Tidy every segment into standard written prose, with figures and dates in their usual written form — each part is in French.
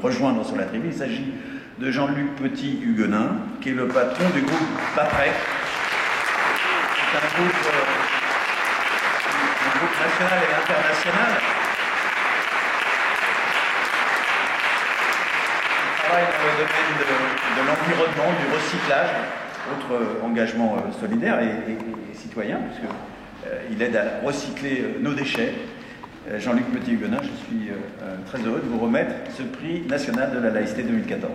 Rejoindre sur la tribune. Il s'agit de Jean-Luc Petit-Huguenin, qui est le patron du groupe Paprec. C'est un groupe national et international qui travaille dans le domaine de l'environnement, du recyclage, autre engagement solidaire et citoyen, puisqu'il aide à recycler nos déchets. Jean-Luc Petit-Huguenin, je suis très heureux de vous remettre ce prix national de la laïcité 2014.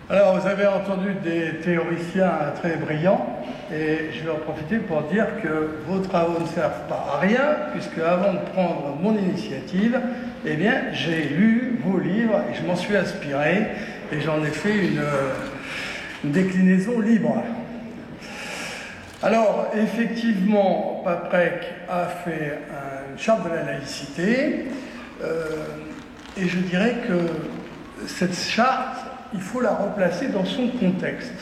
Alors, vous avez entendu des théoriciens très brillants, et je vais en profiter pour dire que vos travaux ne servent pas à rien, puisque avant de prendre mon initiative, eh bien, j'ai lu vos livres et je m'en suis inspiré, et j'en ai fait une déclinaison libre. Alors, effectivement, Paprec a fait une charte de la laïcité, et je dirais que cette charte, il faut la replacer dans son contexte.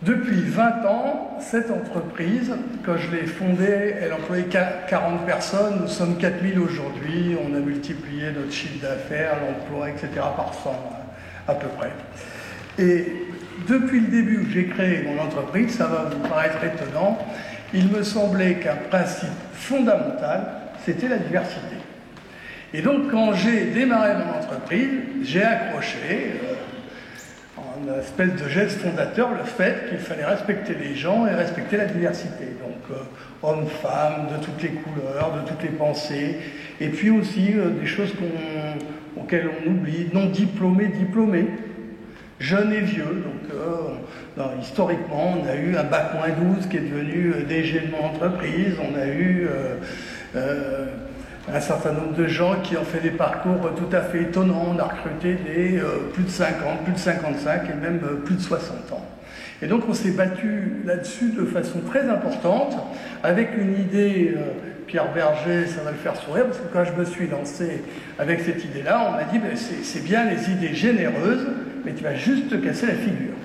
Depuis 20 ans, cette entreprise, quand je l'ai fondée, elle employait 40 personnes, nous sommes 4000 aujourd'hui, on a multiplié notre chiffre d'affaires, l'emploi, etc. par 100 à peu près. Et depuis le début où j'ai créé mon entreprise, ça va vous paraître étonnant, il me semblait qu'un principe fondamental, c'était la diversité. Et donc, quand j'ai démarré mon entreprise, j'ai accroché, en espèce de geste fondateur, le fait qu'il fallait respecter les gens et respecter la diversité. Donc, hommes, femmes, de toutes les couleurs, de toutes les pensées, et puis aussi des choses auxquelles on oublie, non diplômés, diplômés, jeunes et vieux. Donc, historiquement, on a eu un bac-12 qui est devenu DG de mon entreprise, on a eu un certain nombre de gens qui ont fait des parcours tout à fait étonnants. On a recruté des plus de 50, plus de 55 et même plus de 60 ans. Et donc on s'est battu là-dessus de façon très importante, avec une idée, Pierre Berger, ça va le faire sourire, parce que quand je me suis lancé avec cette idée-là, on m'a dit, ben, c'est bien les idées généreuses, mais tu vas juste te casser la figure.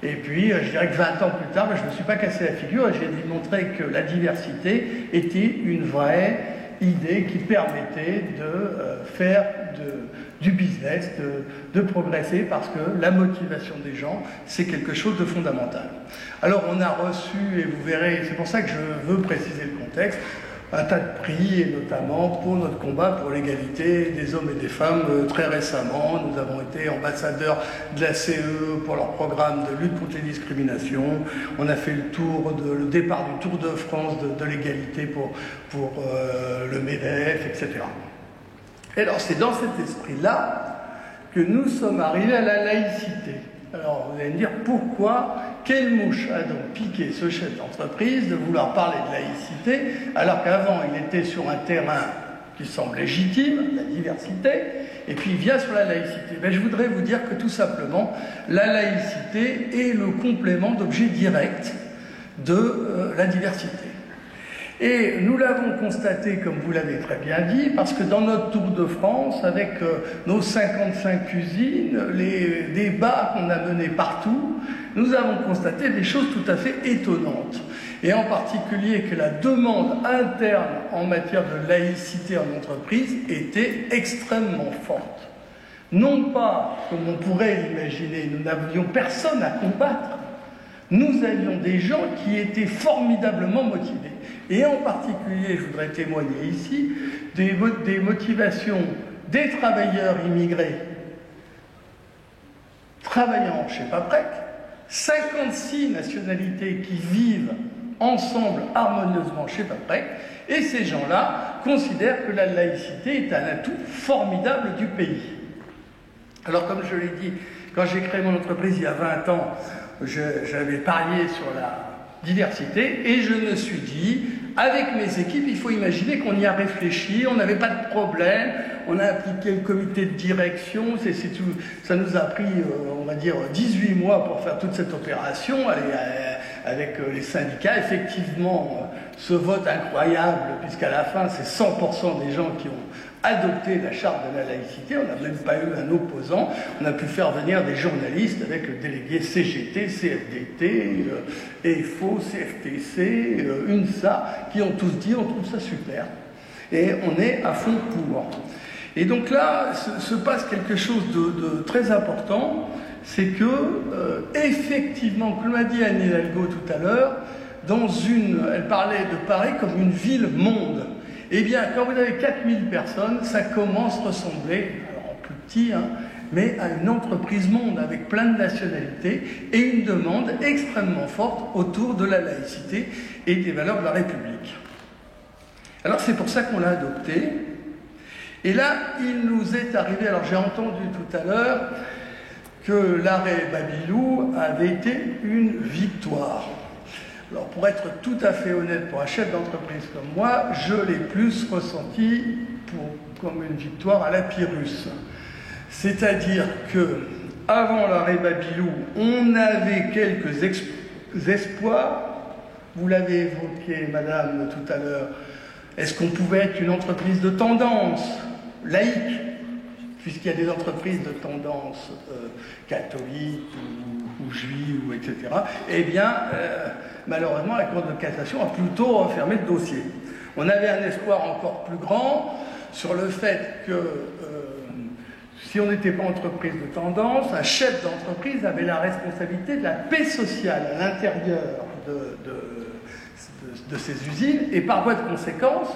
Et puis, je dirais que 20 ans plus tard, ben, je ne me suis pas cassé la figure, et j'ai démontré que la diversité était une vraie idée qui permettait de faire du business, de progresser, parce que la motivation des gens, c'est quelque chose de fondamental. Alors on a reçu, et vous verrez, c'est pour ça que je veux préciser le contexte, un tas de prix, et notamment pour notre combat pour l'égalité des hommes et des femmes. Très récemment, nous avons été ambassadeurs de la CE pour leur programme de lutte contre les discriminations. On a fait le départ du Tour de France de l'égalité pour le MEDEF, etc. Et alors, c'est dans cet esprit-là que nous sommes arrivés à la laïcité. Alors, vous allez me dire, pourquoi, quelle mouche a donc piqué ce chef d'entreprise de vouloir parler de laïcité, alors qu'avant, il était sur un terrain qui semble légitime, la diversité, et puis il vient sur la laïcité. Ben, je voudrais vous dire que tout simplement, la laïcité est le complément d'objet direct de la diversité. Et nous l'avons constaté, comme vous l'avez très bien dit, parce que dans notre Tour de France, avec nos 55 usines, les débats qu'on a menés partout, nous avons constaté des choses tout à fait étonnantes. Et en particulier que la demande interne en matière de laïcité en entreprise était extrêmement forte. Non pas, comme on pourrait l'imaginer, nous n'avions personne à combattre, nous avions des gens qui étaient formidablement motivés. Et en particulier, je voudrais témoigner ici, des motivations des travailleurs immigrés travaillant chez Paprec, 56 nationalités qui vivent ensemble harmonieusement chez Paprec, et ces gens-là considèrent que la laïcité est un atout formidable du pays. Alors, comme je l'ai dit, quand j'ai créé mon entreprise il y a 20 ans, j'avais parié sur la diversité, et je me suis dit, avec mes équipes, il faut imaginer qu'on y a réfléchi, on n'avait pas de problème, on a impliqué le comité de direction, ça nous a pris, on va dire, 18 mois pour faire toute cette opération, avec les syndicats. Effectivement, ce vote incroyable, puisqu'à la fin, c'est 100% des gens qui ont adopté la charte de la laïcité, on n'a même pas eu un opposant, on a pu faire venir des journalistes avec le délégué CGT, CFDT, EFO, CFTC, UNSA, qui ont tous dit on trouve ça super. Et on est à fond pour. Et donc là, se passe quelque chose de très important, c'est que, effectivement, comme l'a dit Anne Hidalgo tout à l'heure, elle parlait de Paris comme une ville-monde. Eh bien, quand vous avez 4000 personnes, ça commence à ressembler, alors en plus petit, mais à une entreprise monde avec plein de nationalités et une demande extrêmement forte autour de la laïcité et des valeurs de la République. Alors c'est pour ça qu'on l'a adopté. Et là, il nous est arrivé, alors j'ai entendu tout à l'heure que l'arrêt Babilou avait été une victoire. Alors pour être tout à fait honnête, pour un chef d'entreprise comme moi, je l'ai plus ressenti comme une victoire à la Pyrrhus. C'est-à-dire que avant l'arrêt Babilou, on avait quelques espoirs. Vous l'avez évoqué, madame, tout à l'heure. Est-ce qu'on pouvait être une entreprise de tendance laïque, puisqu'il y a des entreprises de tendance catholique ou juive, etc. Eh bien, malheureusement, la Cour de cassation a plutôt refermé le dossier. On avait un espoir encore plus grand sur le fait que si on n'était pas entreprise de tendance, un chef d'entreprise avait la responsabilité de la paix sociale à l'intérieur de ces usines, et par voie de conséquence,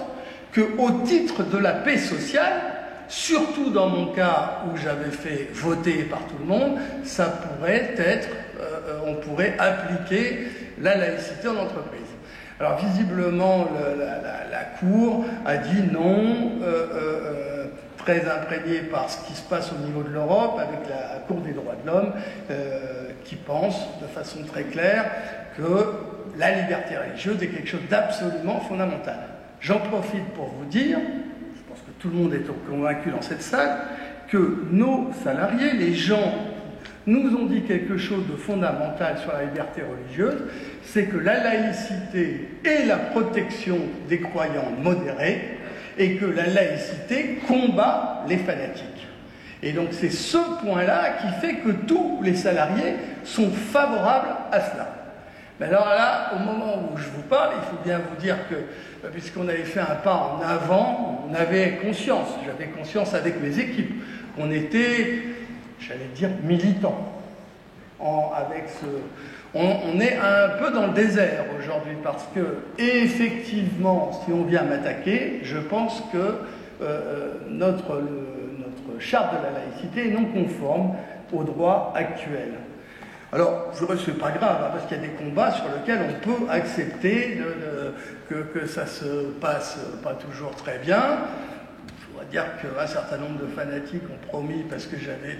qu'au titre de la paix sociale, surtout dans mon cas où j'avais fait voter par tout le monde, ça pourrait être, on pourrait appliquer la laïcité en entreprise. Alors visiblement, la Cour a dit non, très imprégnée par ce qui se passe au niveau de l'Europe, avec la Cour des droits de l'homme, qui pense de façon très claire que la liberté religieuse est quelque chose d'absolument fondamental. J'en profite pour vous dire, je pense que tout le monde est convaincu dans cette salle, que nos salariés, les gens, nous ont dit quelque chose de fondamental sur la liberté religieuse, c'est que la laïcité est la protection des croyants modérés et que la laïcité combat les fanatiques. Et donc c'est ce point-là qui fait que tous les salariés sont favorables à cela. Mais alors là, au moment où je vous parle, il faut bien vous dire que, puisqu'on avait fait un pas en avant, on avait conscience, j'avais conscience avec mes équipes, qu'on était, j'allais dire, militants. On est un peu dans le désert aujourd'hui, parce que, effectivement, si on vient m'attaquer, je pense que notre charte de la laïcité est non conforme au droit actuel. Alors, je dirais que ce n'est pas grave, parce qu'il y a des combats sur lesquels on peut accepter que ça se passe pas toujours très bien. Je voudrais dire qu'un certain nombre de fanatiques ont promis, parce que j'avais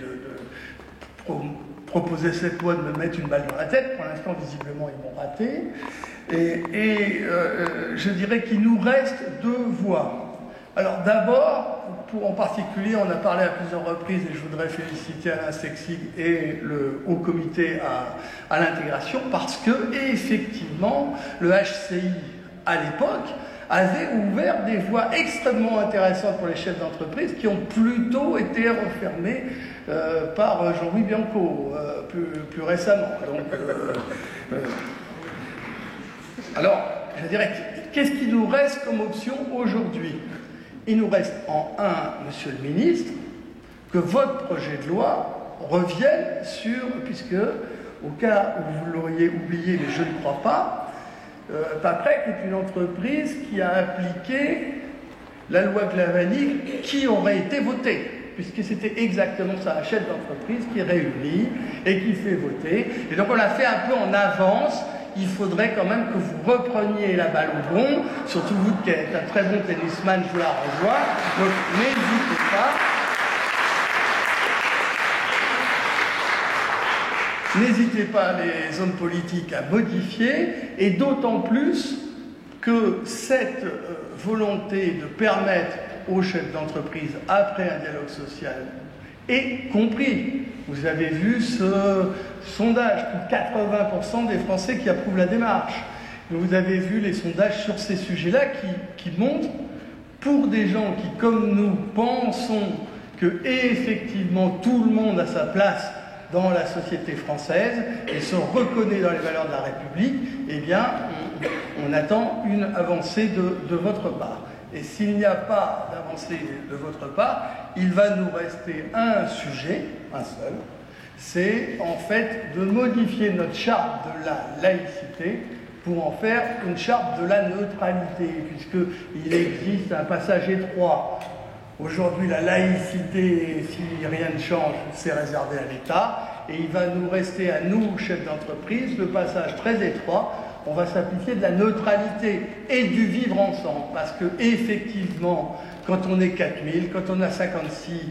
proposé cette loi, de me mettre une balle dans la tête. Pour l'instant, visiblement, ils m'ont raté. Je dirais qu'il nous reste deux voies. Alors d'abord, en particulier, on a parlé à plusieurs reprises, et je voudrais féliciter Alain Sexig et le Haut Comité à l'intégration, parce que, effectivement, le HCI, à l'époque, avait ouvert des voies extrêmement intéressantes pour les chefs d'entreprise qui ont plutôt été refermées par Jean-Louis Bianco, plus récemment. Donc, alors, je dirais, qu'est-ce qui nous reste comme option aujourd'hui ? Il nous reste en un, monsieur le ministre, que votre projet de loi revienne sur, puisque au cas où vous l'auriez oublié, mais je ne crois pas, Paprec est une entreprise qui a appliqué la loi Glavany qui aurait été votée, puisque c'était exactement ça, un chef d'entreprise qui réunit et qui fait voter. Et donc on l'a fait un peu en avance. Il faudrait quand même que vous repreniez la balle au bond, surtout vous qui êtes un très bon tennisman, je vous la renvoie. Donc n'hésitez pas. N'hésitez pas, les hommes politiques, à modifier, et d'autant plus que cette volonté de permettre aux chefs d'entreprise après un dialogue social et compris. Vous avez vu ce sondage, plus de 80% des Français qui approuvent la démarche. Vous avez vu les sondages sur ces sujets-là qui montrent, pour des gens qui, comme nous, pensons que effectivement tout le monde a sa place dans la société française et se reconnaît dans les valeurs de la République, eh bien, on attend une avancée de votre part. Et s'il n'y a pas d'avancée de votre part, il va nous rester un sujet, un seul, c'est en fait de modifier notre charte de la laïcité pour en faire une charte de la neutralité, puisqu'il existe un passage étroit. Aujourd'hui, la laïcité, si rien ne change, c'est réservé à l'État, et il va nous rester à nous, chefs d'entreprise, le passage très étroit. On va s'appliquer de la neutralité et du vivre ensemble, parce que effectivement, quand on est 4000, quand on a 56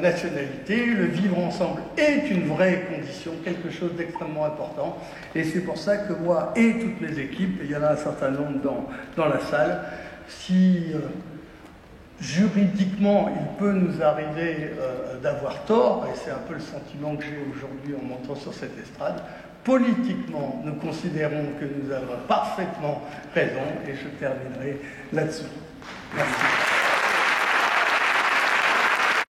nationalités, le vivre ensemble est une vraie condition, quelque chose d'extrêmement important. Et c'est pour ça que moi et toutes mes équipes, et il y en a un certain nombre dans la salle, si juridiquement il peut nous arriver d'avoir tort, et c'est un peu le sentiment que j'ai aujourd'hui en montant sur cette estrade, politiquement, nous considérons que nous avons parfaitement raison, et je terminerai là-dessus. Merci.